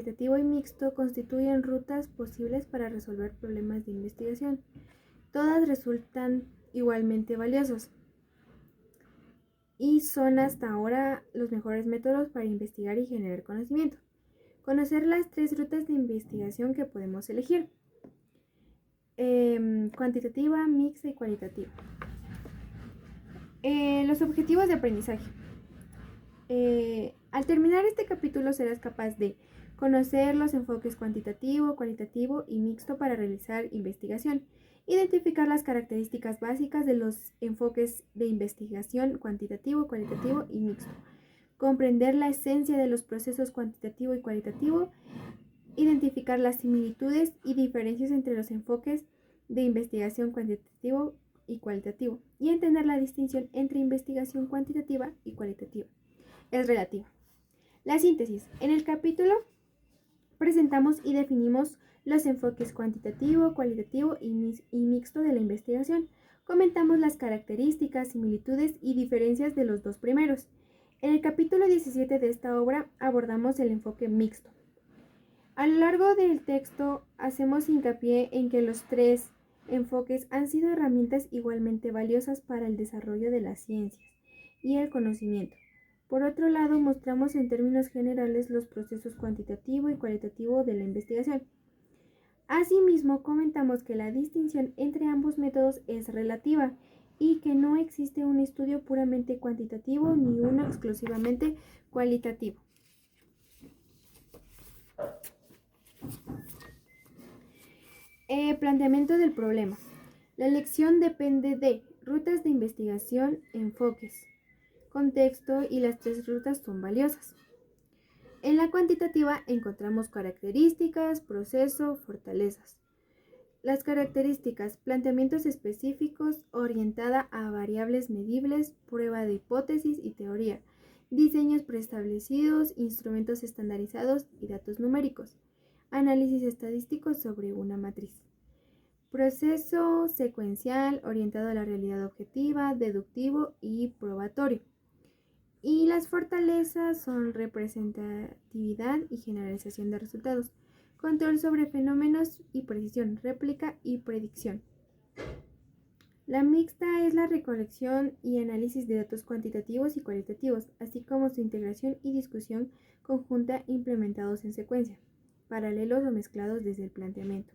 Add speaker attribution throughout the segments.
Speaker 1: cualitativo y mixto constituyen rutas posibles para resolver problemas de investigación. Todas resultan igualmente valiosas y son hasta ahora los mejores métodos para investigar y generar conocimiento. Conocer las 3 rutas de investigación que podemos elegir: cuantitativa, mixta y cualitativa. Los objetivos de aprendizaje. Al terminar este capítulo serás capaz de conocer los enfoques cuantitativo, cualitativo y mixto para realizar investigación, identificar las características básicas de los enfoques de investigación cuantitativo, cualitativo y mixto, comprender la esencia de los procesos cuantitativo y cualitativo, identificar las similitudes y diferencias entre los enfoques de investigación cuantitativo y cualitativo y entender la distinción entre investigación cuantitativa y cualitativa. Es relativa. La síntesis. En el capítulo presentamos y definimos los enfoques cuantitativo, cualitativo y mixto de la investigación. Comentamos las características, similitudes y diferencias de los dos primeros. En el capítulo 17 de esta obra abordamos el enfoque mixto. A lo largo del texto hacemos hincapié en que los 3 enfoques han sido herramientas igualmente valiosas para el desarrollo de las ciencias y el conocimiento. Por otro lado, mostramos en términos generales los procesos cuantitativo y cualitativo de la investigación. Asimismo, comentamos que la distinción entre ambos métodos es relativa y que no existe un estudio puramente cuantitativo ni uno exclusivamente cualitativo. Planteamiento del problema. La elección depende de rutas de investigación, enfoques, contexto y las 3 rutas son valiosas. En la cuantitativa encontramos características, proceso, fortalezas. Las características, planteamientos específicos, orientada a variables medibles, prueba de hipótesis y teoría, diseños preestablecidos, instrumentos estandarizados y datos numéricos, análisis estadístico sobre una matriz. Proceso secuencial, orientado a la realidad objetiva, deductivo y probatorio. Y las fortalezas son representatividad y generalización de resultados, control sobre fenómenos y precisión, réplica y predicción. La mixta es la recolección y análisis de datos cuantitativos y cualitativos, así como su integración y discusión conjunta implementados en secuencia, paralelos o mezclados desde el planteamiento.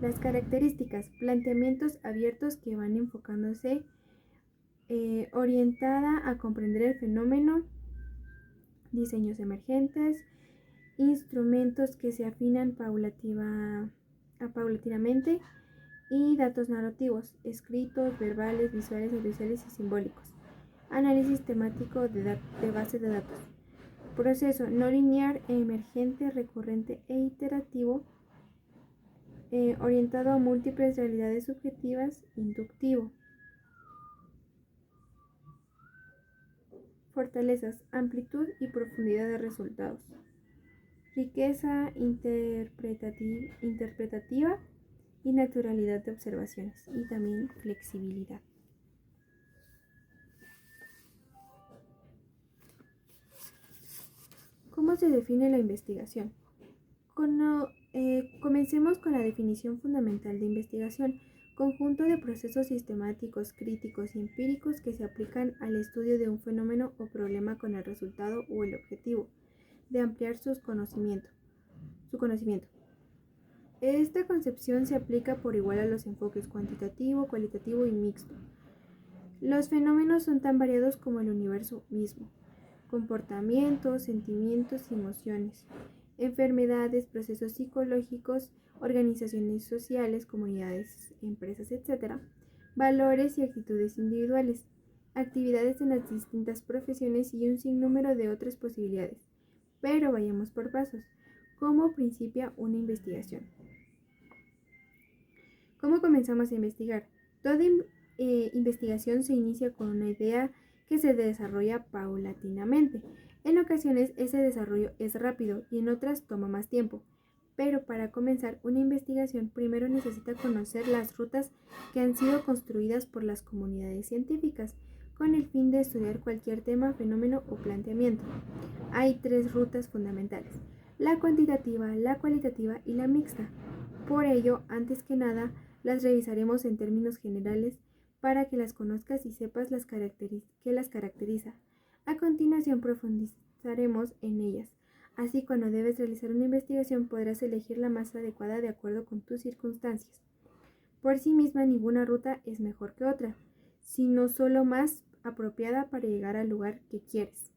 Speaker 1: Las características, planteamientos abiertos que van enfocándose orientada a comprender el fenómeno, diseños emergentes, instrumentos que se afinan paulatinamente y datos narrativos, escritos, verbales, visuales, audiovisuales y simbólicos. Análisis temático de base de datos. Proceso no lineal, emergente, recurrente e iterativo, orientado a múltiples realidades subjetivas, inductivo. Fortalezas, amplitud y profundidad de resultados. Riqueza interpretativa y naturalidad de observaciones, y también flexibilidad. ¿Cómo se define la investigación? Comencemos con la definición fundamental de investigación: conjunto de procesos sistemáticos, críticos y empíricos que se aplican al estudio de un fenómeno o problema con el resultado o el objetivo de ampliar su conocimiento. Esta concepción se aplica por igual a los enfoques cuantitativo, cualitativo y mixto. Los fenómenos son tan variados como el universo mismo: comportamientos, sentimientos y emociones, enfermedades, procesos psicológicos, organizaciones sociales, comunidades, empresas, etc., valores y actitudes individuales, actividades en las distintas profesiones y un sinnúmero de otras posibilidades. Pero vayamos por pasos. ¿Cómo principia una investigación? ¿Cómo comenzamos a investigar? Toda investigación se inicia con una idea que se desarrolla paulatinamente. En ocasiones ese desarrollo es rápido y en otras toma más tiempo. Pero para comenzar una investigación primero necesita conocer las rutas que han sido construidas por las comunidades científicas con el fin de estudiar cualquier tema, fenómeno o planteamiento. Hay 3 rutas fundamentales. la cuantitativa, la cualitativa y la mixta. Por ello, antes que nada, las revisaremos en términos generales para que las conozcas y sepas qué las caracteriza. A continuación profundizaremos en ellas. Así, cuando debes realizar una investigación, podrás elegir la más adecuada de acuerdo con tus circunstancias. Por sí misma, ninguna ruta es mejor que otra, sino solo más apropiada para llegar al lugar que quieres,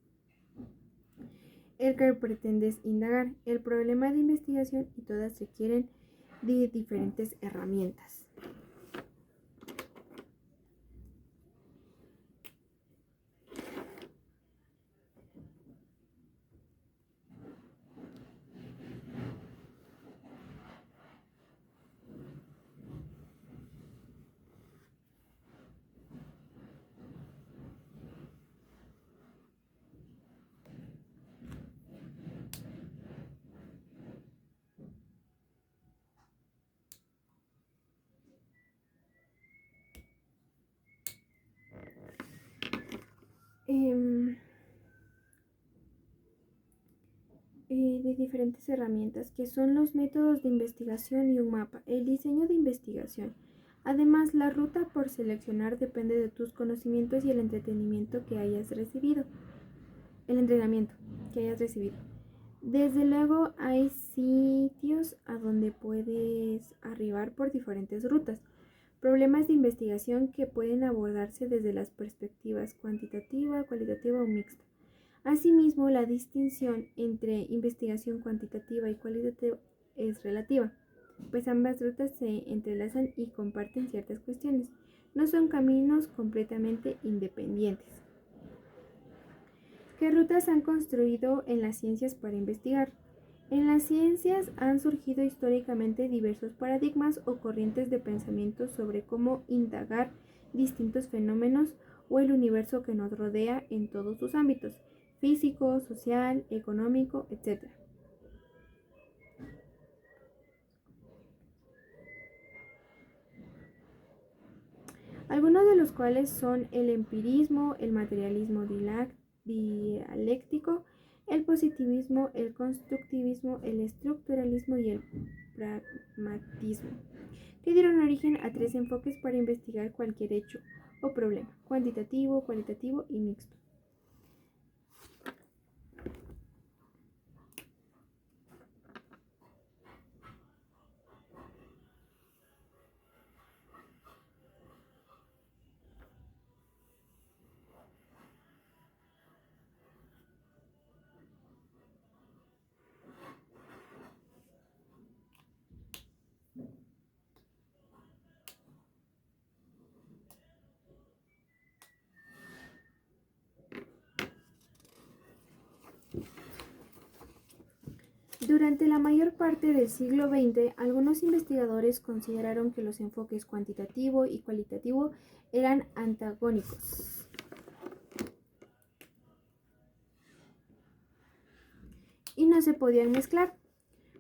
Speaker 1: el que pretendes indagar. El problema de investigación y todas requieren de diferentes herramientas. De diferentes herramientas que son los métodos de investigación y un mapa, el diseño de investigación. Además, la ruta por seleccionar depende de tus conocimientos y el entrenamiento que hayas recibido. Desde luego, hay sitios a donde puedes arribar por diferentes rutas. Problemas de investigación que pueden abordarse desde las perspectivas cuantitativa, cualitativa o mixta. Asimismo, la distinción entre investigación cuantitativa y cualitativa es relativa, pues ambas rutas se entrelazan y comparten ciertas cuestiones. No son caminos completamente independientes. ¿Qué rutas han construido en las ciencias para investigar? En las ciencias han surgido históricamente diversos paradigmas o corrientes de pensamiento sobre cómo indagar distintos fenómenos o el universo que nos rodea en todos sus ámbitos: físico, social, económico, etc. Algunos de los cuales son el empirismo, el materialismo dialéctico, el positivismo, el constructivismo, el estructuralismo y el pragmatismo, que dieron origen a 3 enfoques para investigar cualquier hecho o problema: cuantitativo, cualitativo y mixto. Durante la mayor parte del siglo XX, algunos investigadores consideraron que los enfoques cuantitativo y cualitativo eran antagónicos y no se podían mezclar,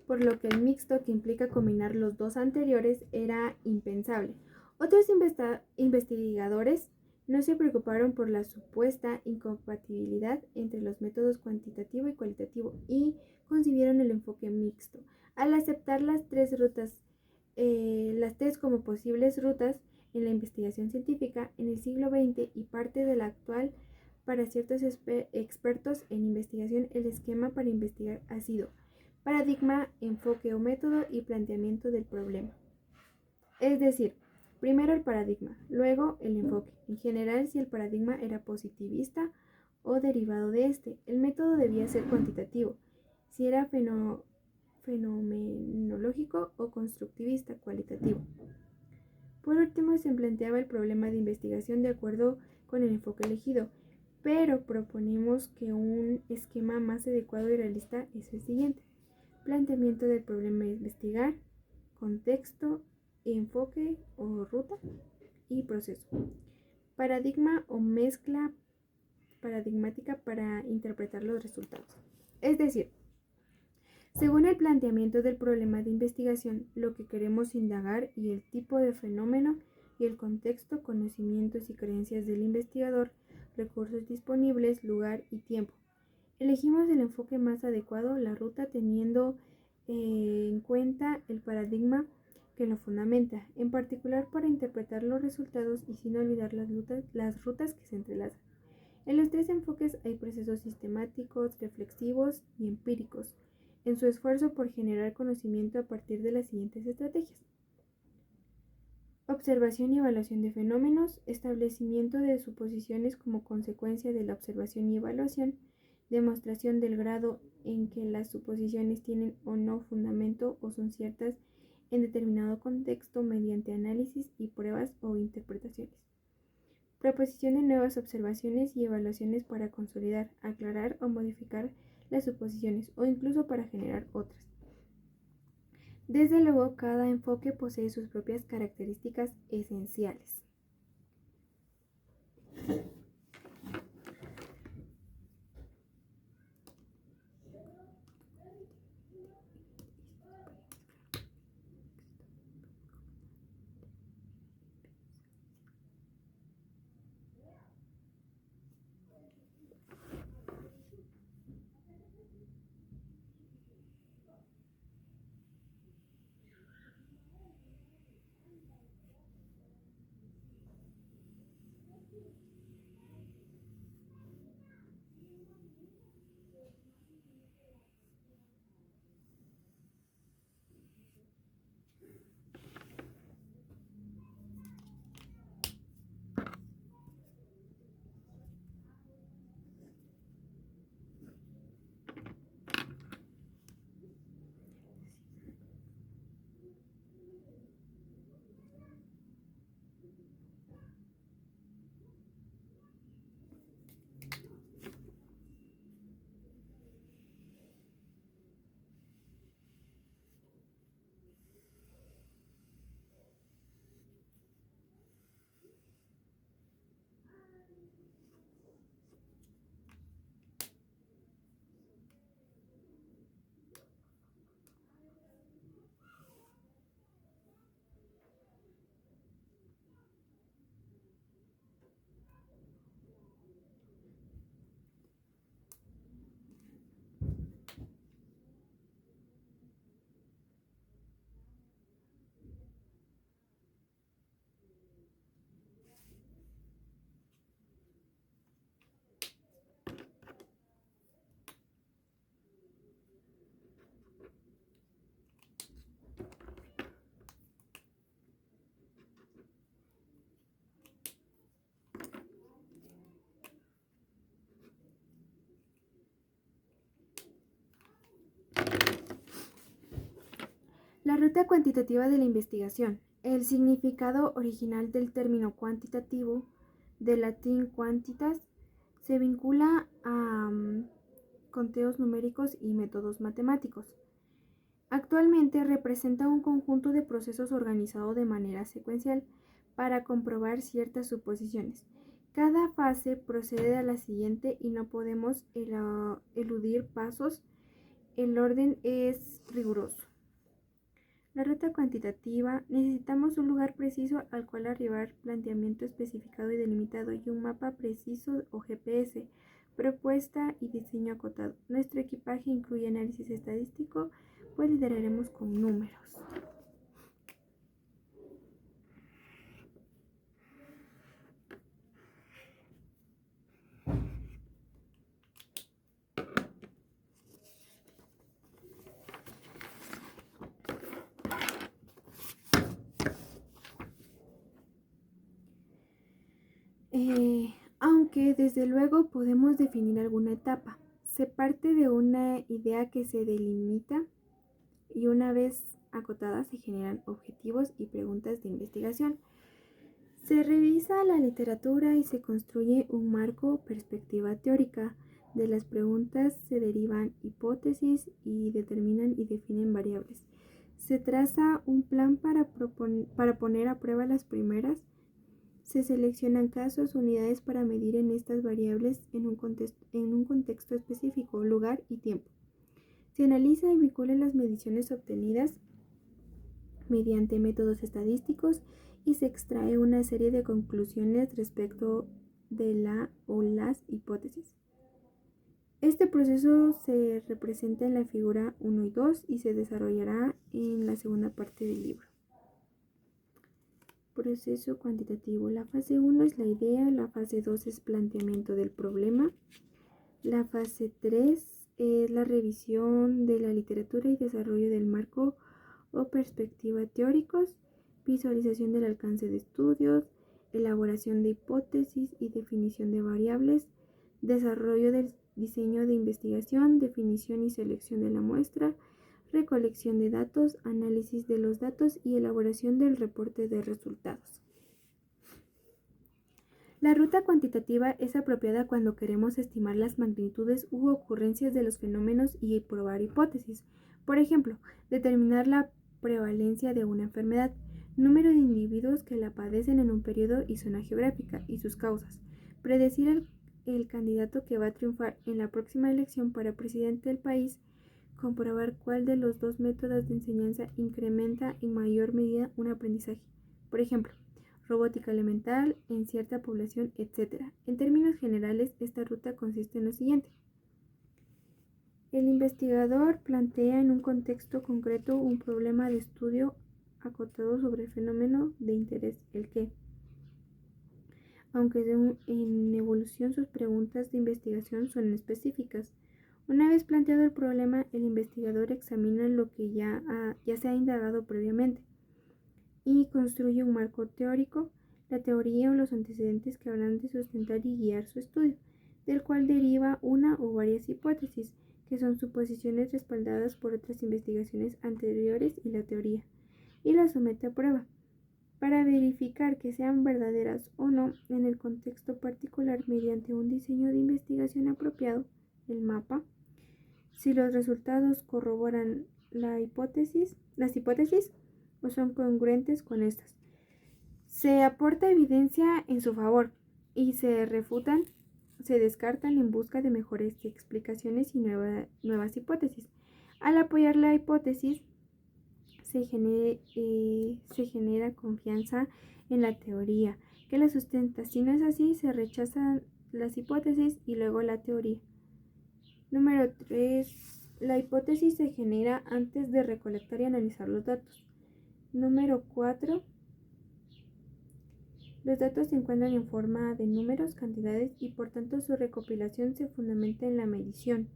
Speaker 1: por lo que el mixto, que implica combinar los dos anteriores, era impensable. Otros investigadores no se preocuparon por la supuesta incompatibilidad entre los métodos cuantitativo y cualitativo y concibieron el enfoque mixto. Al aceptar las tres como posibles rutas en la investigación científica en el siglo XX y parte de la actual, para ciertos expertos en investigación, el esquema para investigar ha sido paradigma, enfoque o método y planteamiento del problema. Es decir, primero el paradigma, luego el enfoque. En general, si el paradigma era positivista o derivado de este, el método debía ser cuantitativo. Si era fenomenológico o constructivista, cualitativo. Por último, se planteaba el problema de investigación de acuerdo con el enfoque elegido, pero proponemos que un esquema más adecuado y realista es el siguiente: planteamiento del problema a investigar, contexto, enfoque o ruta y proceso. Paradigma o mezcla paradigmática para interpretar los resultados. Es decir, según el planteamiento del problema de investigación, lo que queremos indagar y el tipo de fenómeno y el contexto, conocimientos y creencias del investigador, recursos disponibles, lugar y tiempo. Elegimos el enfoque más adecuado, la ruta, teniendo en cuenta el paradigma que lo fundamenta, en particular para interpretar los resultados y sin olvidar las rutas que se entrelazan. En los tres enfoques hay procesos sistemáticos, reflexivos y empíricos, en su esfuerzo por generar conocimiento a partir de las siguientes estrategias: observación y evaluación de fenómenos, establecimiento de suposiciones como consecuencia de la observación y evaluación, demostración del grado en que las suposiciones tienen o no fundamento o son ciertas en determinado contexto mediante análisis y pruebas o interpretaciones. Proposición de nuevas observaciones y evaluaciones para consolidar, aclarar o modificar las suposiciones o incluso para generar otras. Desde luego, cada enfoque posee sus propias características esenciales. La ruta cuantitativa de la investigación. El significado original del término cuantitativo, del latín quantitas, se vincula a conteos numéricos y métodos matemáticos. Actualmente representa un conjunto de procesos organizado de manera secuencial para comprobar ciertas suposiciones. Cada fase procede a la siguiente y no podemos eludir pasos. El orden es riguroso. La ruta cuantitativa: necesitamos un lugar preciso al cual arribar, planteamiento especificado y delimitado, y un mapa preciso o GPS, propuesta y diseño acotado. Nuestro equipaje incluye análisis estadístico, pues lideraremos con números. Aunque desde luego podemos definir alguna etapa, se parte de una idea que se delimita y una vez acotada se generan objetivos y preguntas de investigación. Se revisa la literatura y se construye un marco, perspectiva teórica. De las preguntas se derivan hipótesis y determinan y definen variables. Se traza un plan para poner a prueba las primeras. Se seleccionan casos, unidades para medir en estas variables en un contexto específico, lugar y tiempo. Se analiza y vincula las mediciones obtenidas mediante métodos estadísticos y se extrae una serie de conclusiones respecto de la o las hipótesis. Este proceso se representa en la figura 1 y 2 y se desarrollará en la segunda parte del libro. Proceso cuantitativo. La fase 1 es la idea, la fase 2 es planteamiento del problema, la fase 3 es la revisión de la literatura y desarrollo del marco o perspectiva teóricos, visualización del alcance de estudios, elaboración de hipótesis y definición de variables, desarrollo del diseño de investigación, definición y selección de la muestra, recolección de datos, análisis de los datos y elaboración del reporte de resultados. La ruta cuantitativa es apropiada cuando queremos estimar las magnitudes u ocurrencias de los fenómenos y probar hipótesis. Por ejemplo, determinar la prevalencia de una enfermedad, número de individuos que la padecen en un periodo y zona geográfica y sus causas, predecir el candidato que va a triunfar en la próxima elección para presidente del país, comprobar cuál de los dos métodos de enseñanza incrementa en mayor medida un aprendizaje. Por ejemplo, robótica elemental en cierta población, etc. En términos generales, esta ruta consiste en lo siguiente. El investigador plantea en un contexto concreto un problema de estudio acotado sobre el fenómeno de interés, el qué. Aunque en evolución sus preguntas de investigación son específicas. Una vez planteado el problema, el investigador examina lo que ya se ha indagado previamente y construye un marco teórico, la teoría o los antecedentes que habrán de sustentar y guiar su estudio, del cual deriva una o varias hipótesis, que son suposiciones respaldadas por otras investigaciones anteriores y la teoría, y las somete a prueba, para verificar que sean verdaderas o no en el contexto particular mediante un diseño de investigación apropiado, el mapa. Si los resultados corroboran las hipótesis o son congruentes con estas, se aporta evidencia en su favor y se descartan en busca de mejores explicaciones y nuevas hipótesis. Al apoyar la hipótesis, se genera confianza en la teoría que la sustenta. Si no es así, se rechazan las hipótesis y luego la teoría. Número 3. La hipótesis se genera antes de recolectar y analizar los datos. Número 4. Los datos se encuentran en forma de números, cantidades y por tanto su recopilación se fundamenta en la medición.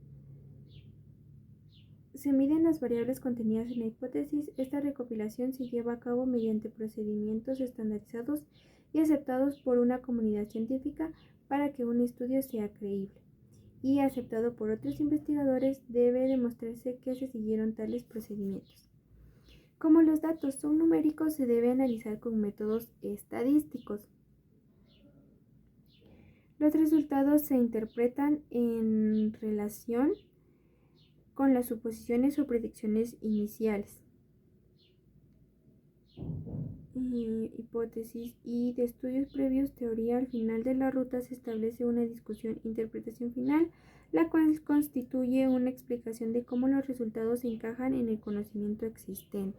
Speaker 1: Se miden las variables contenidas en la hipótesis. Esta recopilación se lleva a cabo mediante procedimientos estandarizados y aceptados por una comunidad científica para que un estudio sea creíble y aceptado por otros investigadores. Debe demostrarse que se siguieron tales procedimientos. Como los datos son numéricos, se debe analizar con métodos estadísticos. Los resultados se interpretan en relación con las suposiciones o predicciones iniciales, hipótesis y de estudios previos, teoría. Al final de la ruta se establece una discusión, interpretación final, la cual constituye una explicación de cómo los resultados se encajan en el conocimiento existente.